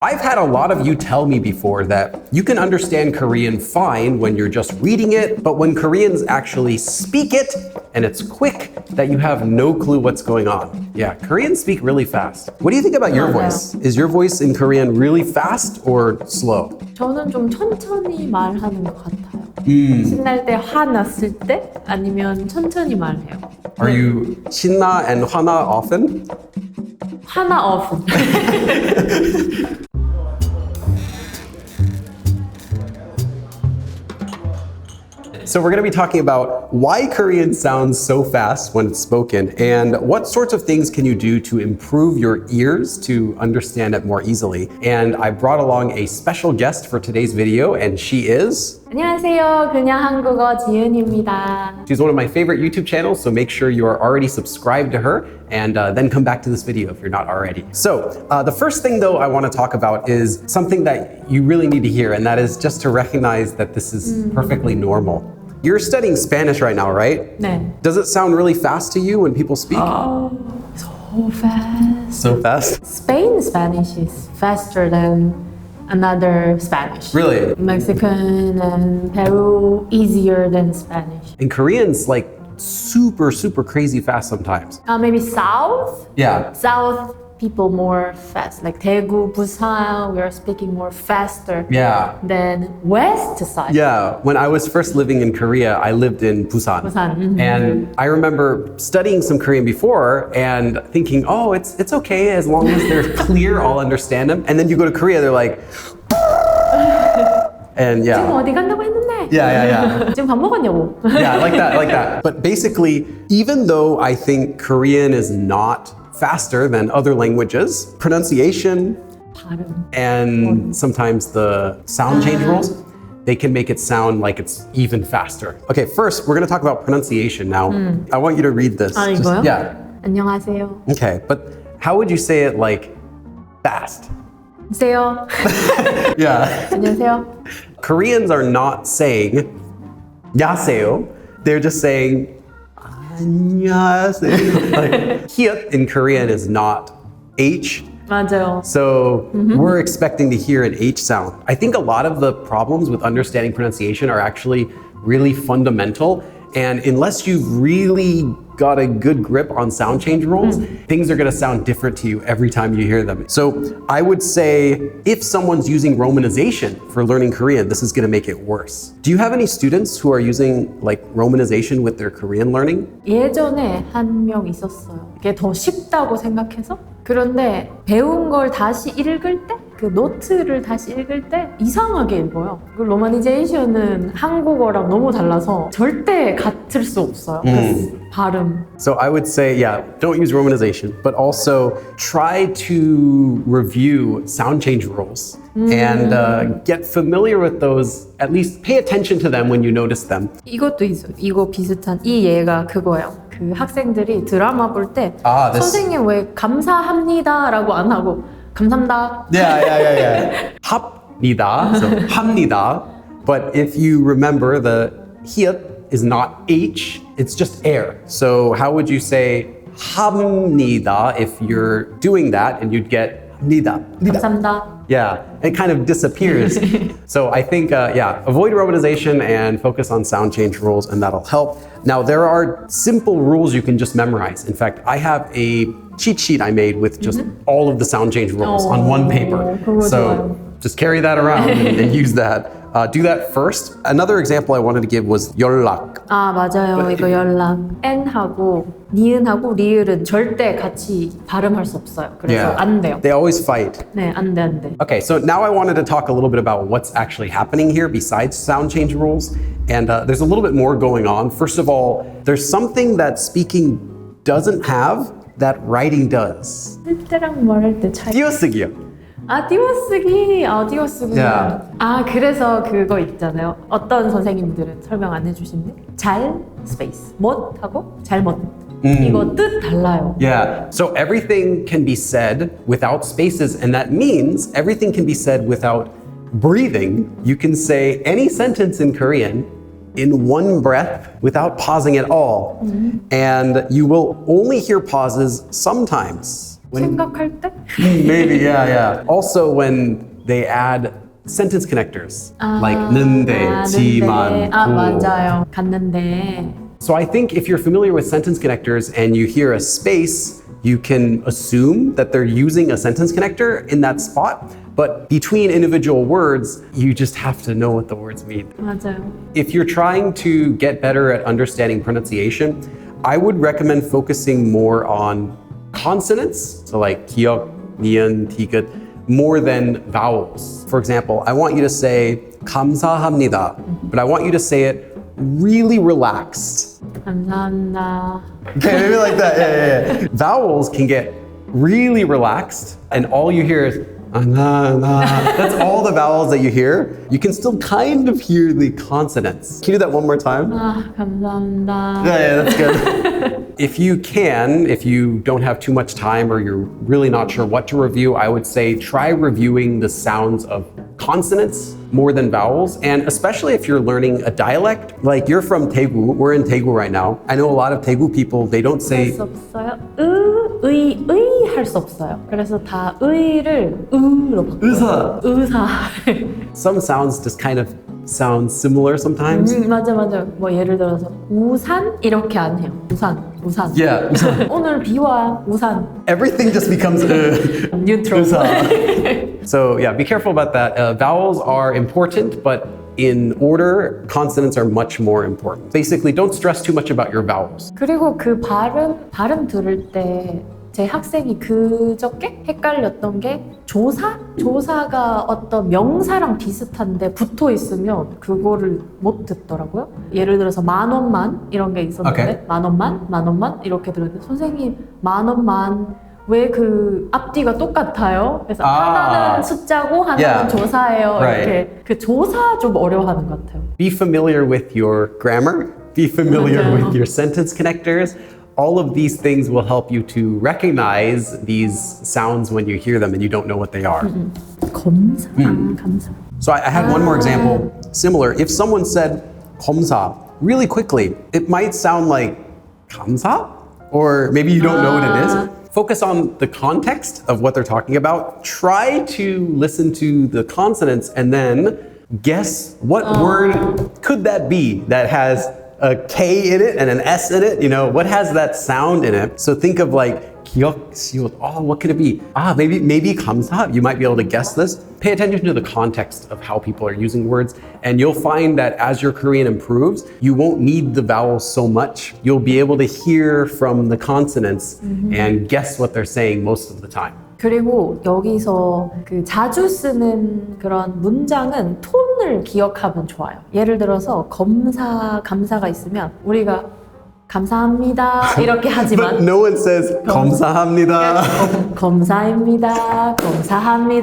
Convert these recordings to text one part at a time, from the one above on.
I've had a lot of you tell me before that you can understand Korean fine when you're just reading it, but when Koreans actually speak it and it's quick, that you have no clue what's going on. Yeah, Koreans speak really fast. What do you think about your voice? Is your voice in Korean really fast or slow? 저는 좀 천천히 말하는 것 같아요. 신날 때, 화났을 때, 아니면 천천히 말해요. Are you 신나 and 화나 often? 화나 often. So we're going to be talking about why Korean sounds so fast when it's spoken and what sorts of things can you do to improve your ears to understand it more easily. And I brought along a special guest for today's video, and she is... 안녕하세요. 그냥 한국어 지은입니다. She's one of my favorite YouTube channels, so make sure you are already subscribed to her and then come back to this video if you're not already. So the first thing though I want to talk about is something that you really need to hear, and that is just to recognize that this is perfectly normal. You're studying Spanish right now, right? 네. Does it sound really fast to you when people speak? Oh, so fast. So fast? Spain Spanish is faster than another Spanish. Really? Mexican and Peru easier than Spanish. And Korean's like super crazy fast sometimes. Maybe South? Yeah. South people more fast. Like Daegu, Busan, we are speaking more faster Yeah. than West side. Yeah, when I was first living in Korea, I lived in Busan. Busan. And I remember studying some Korean before and thinking, oh, it's okay as long as they're clear, I'll understand them. And then you go to Korea, they're like, and 지금 yeah. 어디 간다고 했는데? Yeah. 지금 밥 먹었냐고? Yeah, like that. But basically, even though I think Korean is not faster than other languages, pronunciation 발음. and sometimes the sound change rules, they can make it sound like it's even faster. Okay, first we're going to talk about pronunciation now. I want you to read this. 아, 이거요? Yeah. 안녕하세요. Okay, but how would you say it like fast? 안녕하세요. Yeah. 안녕하세요. Koreans are not saying 야세요. They're just saying 안녕하세요. Like, 히읗 in Korean is not H. 맞아요. So we're expecting to hear an H sound. I think a lot of the problems with understanding pronunciation are actually really fundamental. And unless you've really got a good grip on sound change rules, things are going to sound different to you every time you hear them. So I would say if someone's using romanization for learning Korean, this is going to make it worse. Do you have any students who are using like romanization with their Korean learning? 예전에 한 명 있었어요. 이게 더 쉽다고 생각해서. 그런데 배운 걸 다시 읽을 때, 그 노트를 다시 읽을 때 이상하게 읽어요. 그 로마니제이션은 한국어랑 너무 달라서 절대 같을 수 없어요. 그 발음. So I would say, yeah, don't use romanization, but also try to review sound change rules and get familiar with those, at least pay attention to them when you notice them. 이것도 있어요. 이거 비슷한 이 예가 그거예요. 그 학생들이 드라마 볼 때 선생님 왜 감사합니다라고 안 하고 감사합니다. Yeah. 합니다, so 합니다. But if you remember, the 히읗 is not H, it's just air. So how would you say 합니다 if you're doing that and you'd get 합니다. 감사합니다. Yeah, it kind of disappears. So I think, avoid romanization and focus on sound change rules, and that'll help. Now, there are simple rules you can just memorize. In fact, I have a cheat sheet I made with just all of the sound change rules on one paper. So just carry that around and use that. Do that first. Another example I wanted to give was 연락. 아, 맞아요. 이거 연락. N하고 니은하고 리을은 절대 같이 발음할 수 없어요. 그래서 안 돼요. They always fight. 네, 안 돼. Okay, so now I wanted to talk a little bit about what's actually happening here besides sound change rules. And there's a little bit more going on. First of all, there's something that speaking doesn't have that writing does. 쓸 때랑 말할 때 차이. 띄어쓰기요. 띄어쓰기. 띄어쓰기. Yeah. 그래서 그거 있잖아요. 어떤 선생님들은 설명 안 해주신데 잘 스페이스 못하고 잘못. 이거 뜻 달라요. Yeah. So everything can be said without spaces, and that means everything can be said without breathing. You can say any sentence in Korean in one breath without pausing at all. And you will only hear pauses sometimes. 생각할 때? Maybe, yeah. Also, when they add sentence connectors, like 는데, 지만, 고. 맞아요. 갔는데. So I think if you're familiar with sentence connectors and you hear a space, you can assume that they're using a sentence connector in that spot. But between individual words, you just have to know what the words mean. 맞아요. If you're trying to get better at understanding pronunciation, I would recommend focusing more on consonants, so like 기역, 니은, 디귿, more than vowels. For example, I want you to say 감사합니다, but I want you to say it really relaxed. 감사합니다. Okay, maybe like that. Yeah. Vowels can get really relaxed, and all you hear is na. That's all the vowels that you hear. You can still kind of hear the consonants. Can you do that one more time? 감사합니다. Yeah, that's good. If you don't have too much time or you're really not sure what to review, I would say try reviewing the sounds of consonants more than vowels. And especially if you're learning a dialect, like you're from Daegu, we're in Daegu right now. I know a lot of Daegu people, they don't say 할 수 없어요. 의 할 수 없어요. 그래서 다 의를 으로 바꿔요. 의사. some sounds just kind of sound similar sometimes. 맞아. 뭐 예를 들어서 우산 이렇게 안 해요. 우산. Yeah. 오늘 비와 우산. Everything just becomes 뉴트럴. So yeah, be careful about that. Vowels are important, but in order, consonants are much more important. Basically, don't stress too much about your vowels. 그리고 그 발음 들을 때 제 학생이 그저께 헷갈렸던 게 조사가 어떤 명사랑 비슷한데 붙어 있으면 그거를 못 듣더라고요. 예를 들어서 만 원만 이런 게 있었는데 Okay. 만 원만 이렇게 들었는데 선생님 만 원만 왜 그 앞뒤가 똑같아요? 그래서 하나는 숫자고 하나는 Yeah. 조사예요. Right. 이렇게 그 조사 좀 어려워하는 것 같아요. Be familiar with your grammar. Be familiar 맞아요. with your sentence connectors. All of these things will help you to recognize these sounds when you hear them and you don't know what they are. 검사. 감사. So I had one more example similar. If someone said 검사 really quickly, it might sound like 감사, or maybe you don't know what it is. Focus on the context of what they're talking about. Try to listen to the consonants and then guess what word could that be that has a K in it and an S in it. You know, what has that sound in it? So think of like 기역, 시옷. Oh, what could it be? Maybe 감사. You might be able to guess this. Pay attention to the context of how people are using words, and you'll find that as your Korean improves, you won't need the vowels so much. You'll be able to hear from the consonants and guess what they're saying most of the time. 그리고 여기서 그 자주 쓰는 그런 문장은 톤을 기억하면 좋아요. 예를 들어서 감사가 있으면 우리가 감사합니다 이렇게 But 하지만 no one says 감사합니다. 감사합니다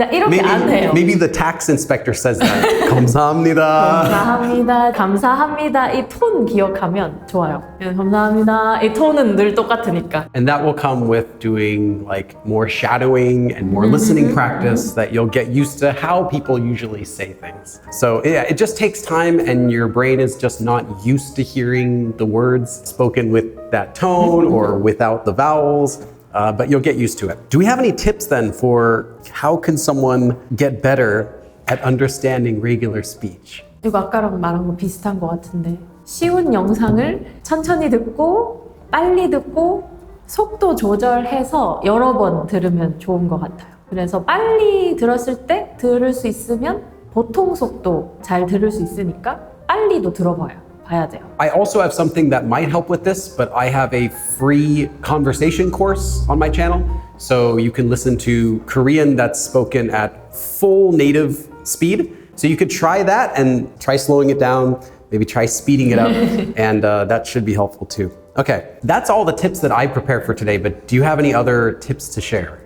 이렇게 안 해요. Maybe the tax inspector says that. 감사합니다. 감사합니다 이 톤 기억하면 좋아요. 감사합니다 이 톤은 늘 똑같으니까. And that will come with doing like more shadowing and more listening practice that you'll get used to how people usually say things. So yeah, it just takes time and your brain is just not used to hearing the words spoken with that tone or without the vowels. But you'll get used to it. Do we have any tips then for how can someone get better at understanding regular speech? 이거 아까랑 말한 거 비슷한 것 같은데 쉬운 영상을 천천히 듣고 빨리 듣고 속도 조절해서 여러 번 들으면 좋은 것 같아요. 그래서 빨리 들었을 때 들을 수 있으면 보통 속도 잘 들을 수 있으니까 빨리도 들어봐야 돼요. I also have something that might help with this, but I have a free conversation course on my channel. So you can listen to Korean that's spoken at full native speed. So you could try that and try slowing it down, maybe try speeding it up, and that should be helpful too. Okay, that's all the tips that I prepared for today, but do you have any other tips to share?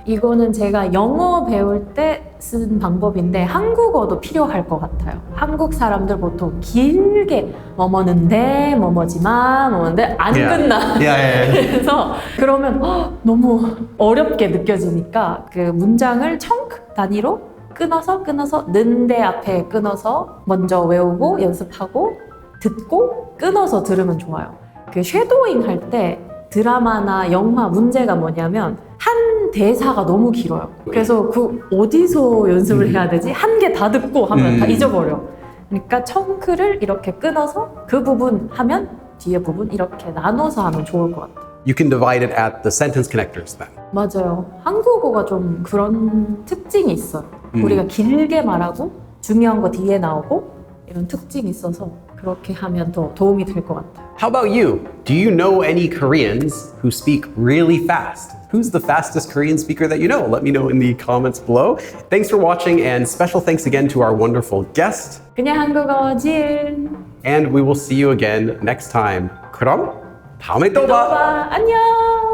이거는 제가 영어 배울 때 쓴 방법인데 한국어도 필요할 것 같아요. 한국 사람들 보통 길게 뭐뭐는데 뭐뭐지만 뭐뭐인데 안 끝나. 그래서 그러면 너무 어렵게 느껴지니까 그 문장을 청크 단위로 끊어서 는데 앞에 끊어서 먼저 외우고 연습하고 듣고 끊어서 들으면 좋아요. 그 쉐도잉 할 때 드라마나 영화 문제가 뭐냐면 한 대사가 너무 길어요. 그래서 그 어디서 연습을 해야 되지? 한 개 다 듣고 하면 다 잊어버려. 그러니까 청크를 이렇게 끊어서 그 부분 하면 뒤에 부분 이렇게 나눠서 하면 좋을 것 같아요. You can divide it at the sentence connectors then. 맞아요. 한국어가 좀 그런 특징이 있어요. 우리가 길게 말하고 중요한 거 뒤에 나오고 이런 특징이 있어서 그렇게 하면 더 도움이 될 것 같아요. How about you? Do you know any Koreans who speak really fast? Who's the fastest Korean speaker that you know? Let me know in the comments below. Thanks for watching, and special thanks again to our wonderful guest. 그냥 한국어 진. And we will see you again next time. 그럼 다음에 또 봐. 안녕.